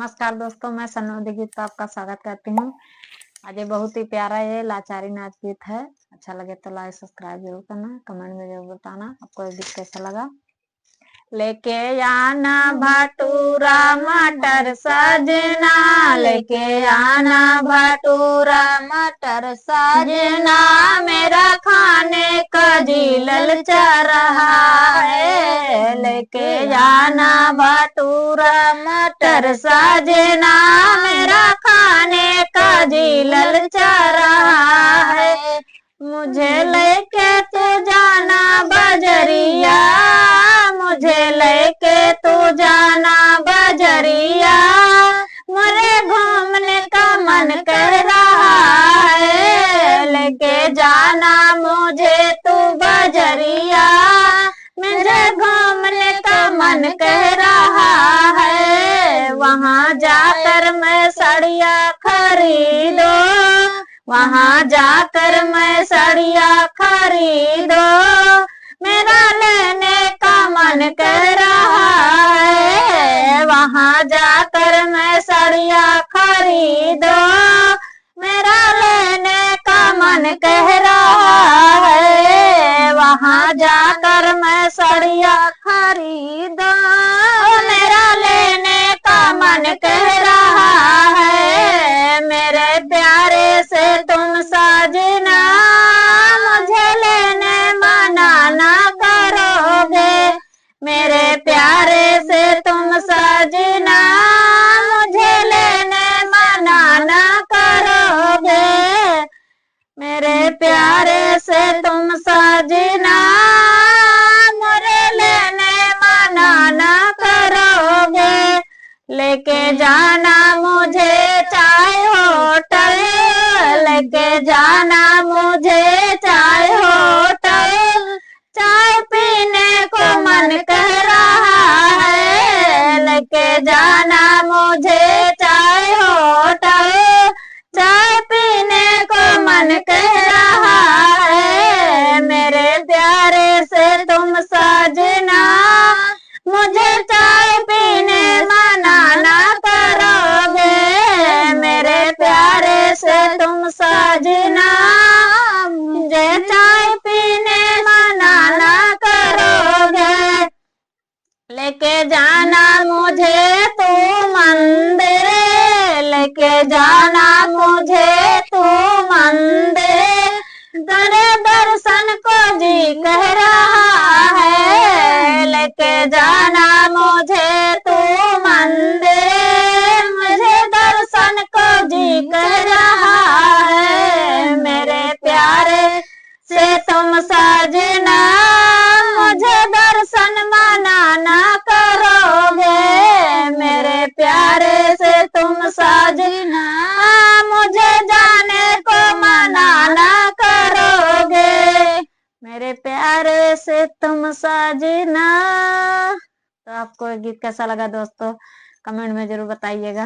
नमस्कार दोस्तों, मैं सनोदी गीत पर आपका स्वागत करती हूँ। आज ये बहुत ही प्यारा ये लाचारी नाच गीत है। अच्छा लगे तो लाइक सब्सक्राइब जरूर करना, कमेंट में जरूर बताना आपको ये गीत कैसा लगा। लेके आना भटूरा मटर सजना, लेके आना भटूरा मटर सजना, मेरा खाने का जी ललचा रहा है। लेके आना भटूरा मटर सजना, मेरा खाने का जी ललचा रहा है। मुझे लेके तू जाना बजरिया, मुझे लेके तू जाना बजरिया, मुझे घूमने का मन कर रहा है। लेके जाना मुझे तू बजरिया, मुझे घूमने का मन कर रहा है। वहाँ जाकर मैं साड़ियाँ खरीदो, वहाँ जाकर मैं साड़ियाँ खरीदो, मेरा लेने का मन कर रहा है। वहाँ जाकर मैं साड़ियाँ खरीदो, मेरा लेने का मन कह रहा है। वहाँ जाकर मैं साड़ियाँ खरीदो, मेरा लेने का मन कह रहा है। मेरे प्यारे से तुम साजना, मुझे लेने मना ना करोगे। मेरे प्यारे से तुम साजना, मुझे लेने मना ना करोगे। मेरे प्यारे से तुम साजना, मुझे लेने मना ना करोगे। लेके जाना मुझे चाय होटल, लेके जाना मुझे चाय होटल, चाय पीने को मन कर रहा है। लेके जाना मुझे चाय होटल, चाय पीने को मन कर रहा है। मेरे प्यारे से तुम साजना, मुझे चाय पीने मना ना करोगे। मेरे प्यारे से तुम साजना, मुझे चाय पीने मना ना करोगे। लेके जाना मुझे तू मंदिर, लेके जाना मुझे तू मंदिर, तेरे दर्शन को जी कह रहा है। लेके जाना मुझे तू मंदिर, मुझे दर्शन को जी कह रहा है। मेरे प्यारे से तुम साजना, मुझे दर्शन मना ना करोगे। मेरे प्यारे से तुम साजना, मुझे जाने को मना ना करोगे। मेरे प्यारे से तुम साजना। तो आपको ये गीत कैसा लगा दोस्तों, कमेंट में जरूर बताइएगा।